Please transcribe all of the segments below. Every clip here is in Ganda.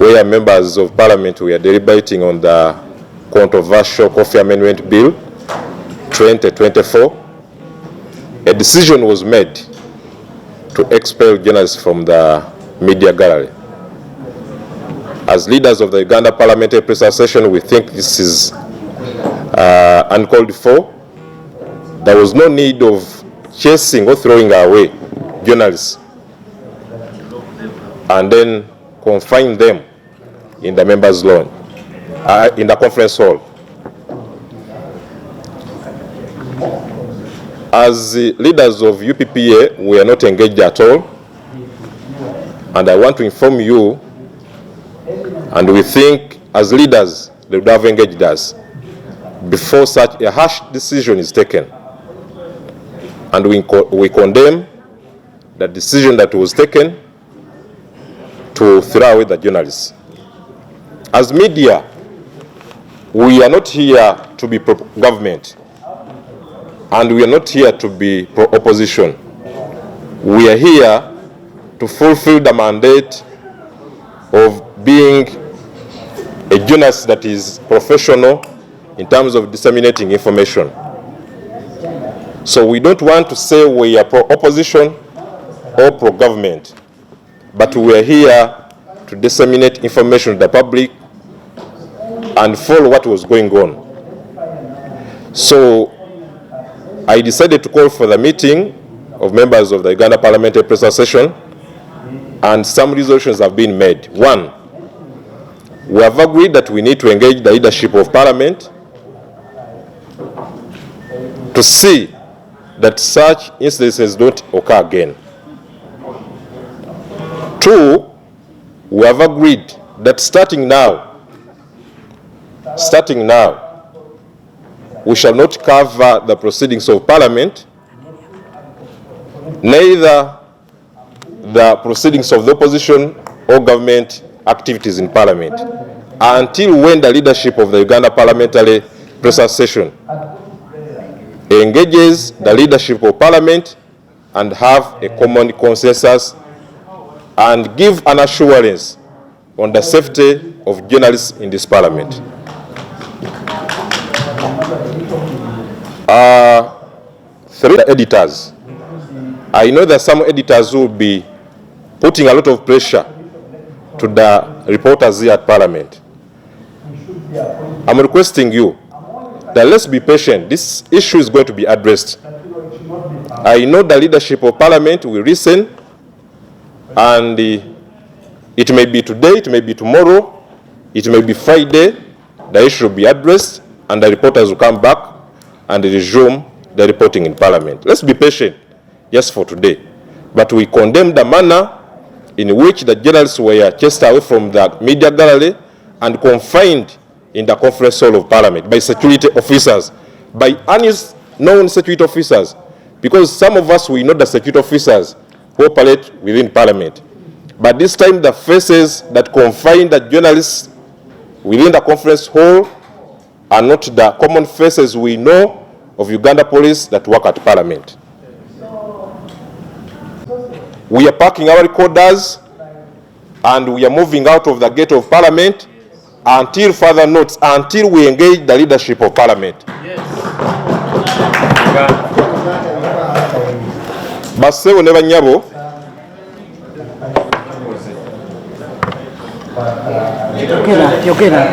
where members of Parliament were deliberating on the controversial Coffee Amendment Bill 2024, a decision was made to expel journalists from the media gallery. As leaders of the Uganda Parliamentary Press Association, we think this is uncalled for. There was no need of chasing or throwing away journalists and then confine them in the members' lawn, in the conference hall. As the leaders of UPPA, we are not engaged at all, and I want to inform you, and we think as leaders they would have engaged us before such a harsh decision is taken, and we condemn the decision that was taken to throw away the journalists. As media, we are not here to be pro-government, and we are not here to be pro-opposition. We are here to fulfill the mandate of being a journalist that is professional in terms of disseminating information. So we don't want to say we are pro-opposition or pro-government, but we are here to disseminate information to the public and follow what was going on. So I decided to call for the meeting of members of the Uganda Parliamentary Press Association, and some resolutions have been made. One, we have agreed that we need to engage the leadership of Parliament to see that such incidences don't occur again. Two, we have agreed that starting now, we shall not cover the proceedings of Parliament, neither the proceedings of the opposition or government activities in Parliament, until when the leadership of the Uganda Parliamentary Press Association engages the leadership of Parliament and have a common consensus and give an assurance on the safety of journalists in this Parliament. Three editors. I know that some editors will be putting a lot of pressure to the reporters here at Parliament. I'm requesting you that let's be patient. This issue is going to be addressed. I know the leadership of Parliament will listen, and it may be today, it may be tomorrow, it may be Friday, the issue will be addressed, and the reporters will come back and resume the reporting in Parliament. Let's be patient just for today. But we condemn the manner in which the journalists were chased away from the media gallery and confined in the conference hall of Parliament by security officers, by unknown security officers, because some of us, we know the security officers who operate within Parliament. But this time the faces that confine the journalists within the conference hall are not the common faces we know of Uganda police that work at Parliament. We are packing our recorders and we are moving out of the gate of Parliament until further notice, until we engage the leadership of Parliament. Bassebo ne banyabo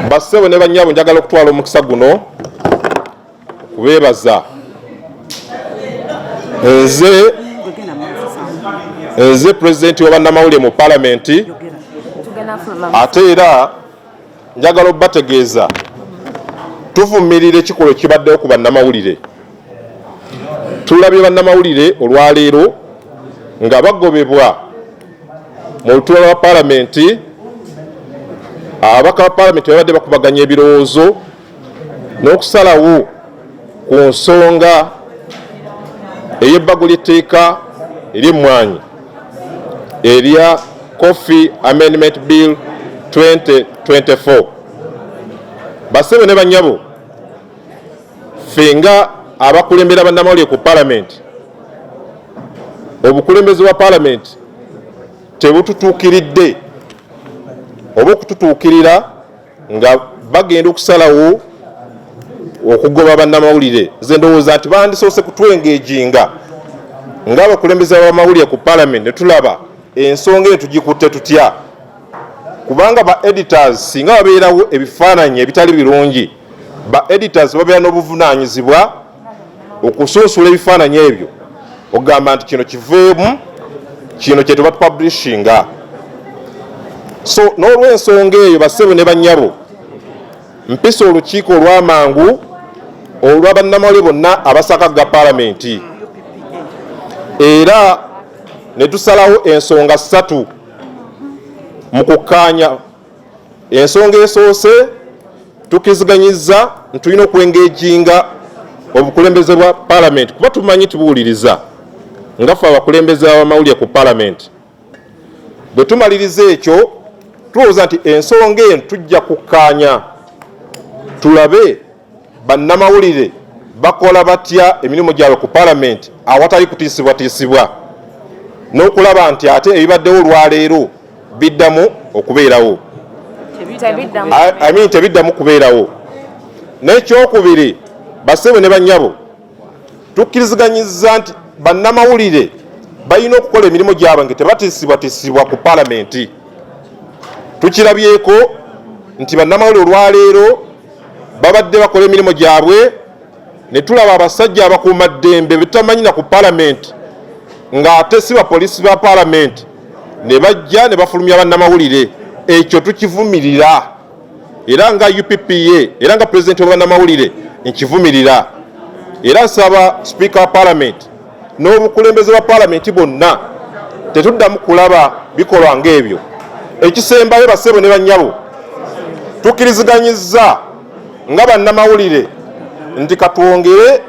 Bassebo ne banyabo njagala okutwala omukisa guno kubeebaza nze pulezidenti wa bannamawulire mu Palamenti, ate era njagala obbategeeza tuvumirira ekikolwa ekibaddewo ku bannamawulire. Tulabye bannamawulire olwaleero nga bagobebwa mu lutuula lwa Palamenti. Ababaka ba Palamenti babadde bakubaganya ebirowoozo n'okusalawo ku nsonga ey'ebbago ly'etteeka ery'emmwanyi erya Coffee Amendment Bill 2024. Bassebo ne bannyabo, ffe nga abakulembera bannamawulire ku Palamenti, obukulembeze bwa Palamenti tebututuukiridde oba okututuukirira nga bagenda okusalawo okugoba bannamawulire. Nze ndowooza nti bandisoose kutwengeejinga ng'abakulembeze b'amawulire ku Parliament ne tulaba ensonga eyo tugikutte tutya, kubanga ba editors singa babeerawo ebifaananyi ebitali birungi, ba editors babeera n'obuvunaanyizibwa okusunsula ebifaananyi ebyo ogamba nti kino kiveemu, kino kye tuba tupublishinga. So n'olw'ensonga eyo bassebo ne bannyabo, mpisa olukiiko olw'amangu olwa bannamawulire bonna abasakagga Palamenti, era ne tusalawo ensonga 3 mu kukkaanya. Ensonga esoose tukiziganyizza nti tulina okwengeejinga obukulembeze bwa Palamenti, kuba tumanyi tubuwuliriza nga ffe abakulembeze b'amawulire ku Palamenti. Bwe tumaliriza ekyo tulowooza nti ensonga eno tujja kukkaanya tulabe bannamawulire bakola batya emirimu gyabwe ku Palamenti awatali kutiisibwatiisibwa, n'okulaba nti ate ebibaddewo olwaleero biddamu okubeerawo, tebiddamu kubeerawo. N'ekyokubiri, bassebo ne bannyabo, tukkiriziganyizza nti bannamawulire balina okukola emirimu gyabwe nga tebatiisibwatiisibwa ku Palamenti. Tukirabyeko nti bannamawulire olwaleero babadde bakola emirimu gyabwe ne tulaba abasajja abakuumaddembe betamanyi na ku Palamenti ng'ate si bapoliisi ba Palamenti ne bajja ne bafulumya bannamawulire. Ekyo tukivumirira, era nga UPPA era nga pulezidenti wa bannamawulire nkivumirira, era nsaba Speaker wa Palamenti n'obukulembeze bwa Palamenti bonna tetuddamu kulaba bikolwa ng'ebyo. Ekisembayo bassebo ne bannyabo, tukkiriziganyizza nga bannamawulire nti katwongere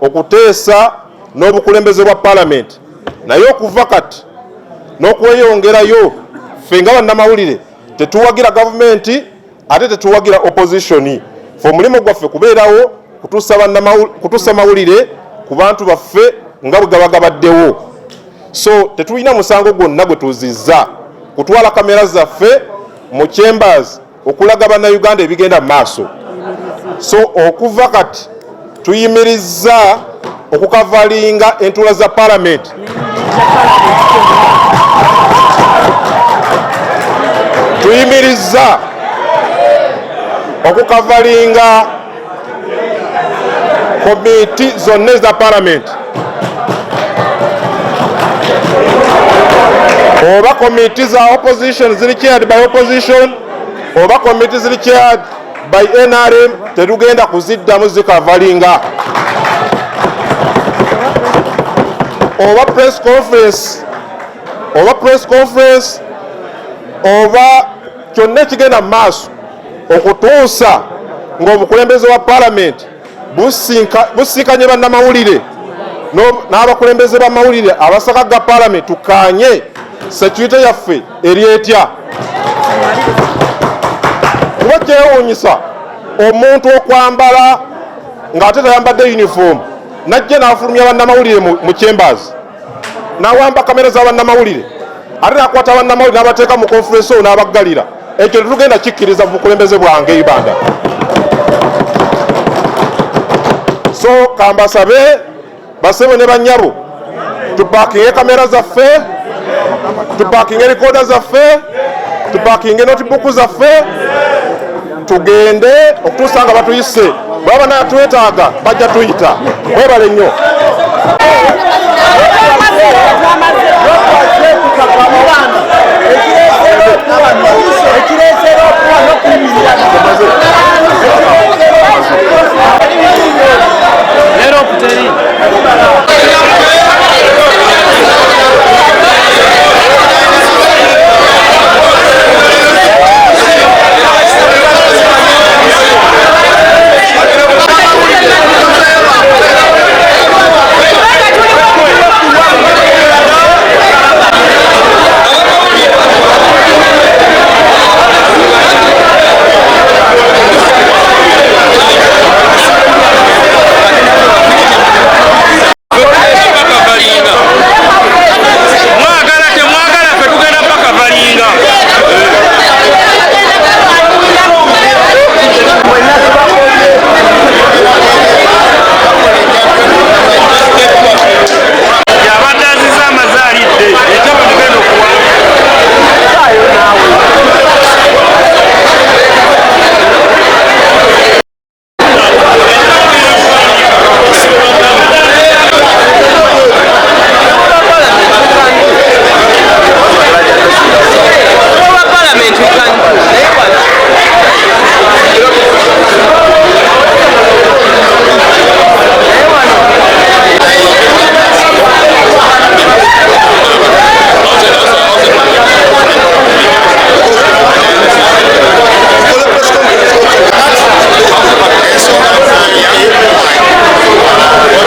okuteesa n'obukulembeze bwa Palamenti, naye okuva kati n'okweyongerayo ffe nga bannamawulire tetuwagira gavumenti ate tetuwagira opposition. Ffe omulimu gwaffe kubeerawo kutuusa mawulire ku bantu baffe nga bwe gaba gabaddewo. So tetulina musango gwonna gwe tuzizza kutwala kamera zaffe mu chambers okulaga bannayuganda ebigenda mu maaso. So okuva kati tuyimirizza okukavalinga entuula za Palamenti. Tuyimirizza okukavalinga komiti zonna eza Palamenti, oba komiti za opposition ziri chaired by opposition, oba komiti ziri chaired by NRM, tetugenda kuziddamu zikavalinga. Oba press conference oba kyonna ekigenda mu maaso okutuusa ng'obukulembeze bwa Palamenti businkanye bannamawulire n'abakulembeze b'amawulire abasakagga Palamenti, tukkaanye security yaffe eri etya. Kuba kyewuunyisa omuntu okwambala ng'ate tayambadde uniform najja n'afulumya bannamawulire mu chambers n'awamba kamera za bannamawulire ate n'akwata bannamawulire n'abateeka mu conference hall n'abaggalira. Ekyo tetugenda kikkiriza mu bukulembeze bwange Uganda. So kambasabe bassebo ne bannyabo tupakinge kamera zaffe, tupakinge recorder zaffe, tupakinge notebook zaffe, tugende okutuusa nga batuyise. Bwaba natwetaaga bajja tuyita. Mwebale nnyo.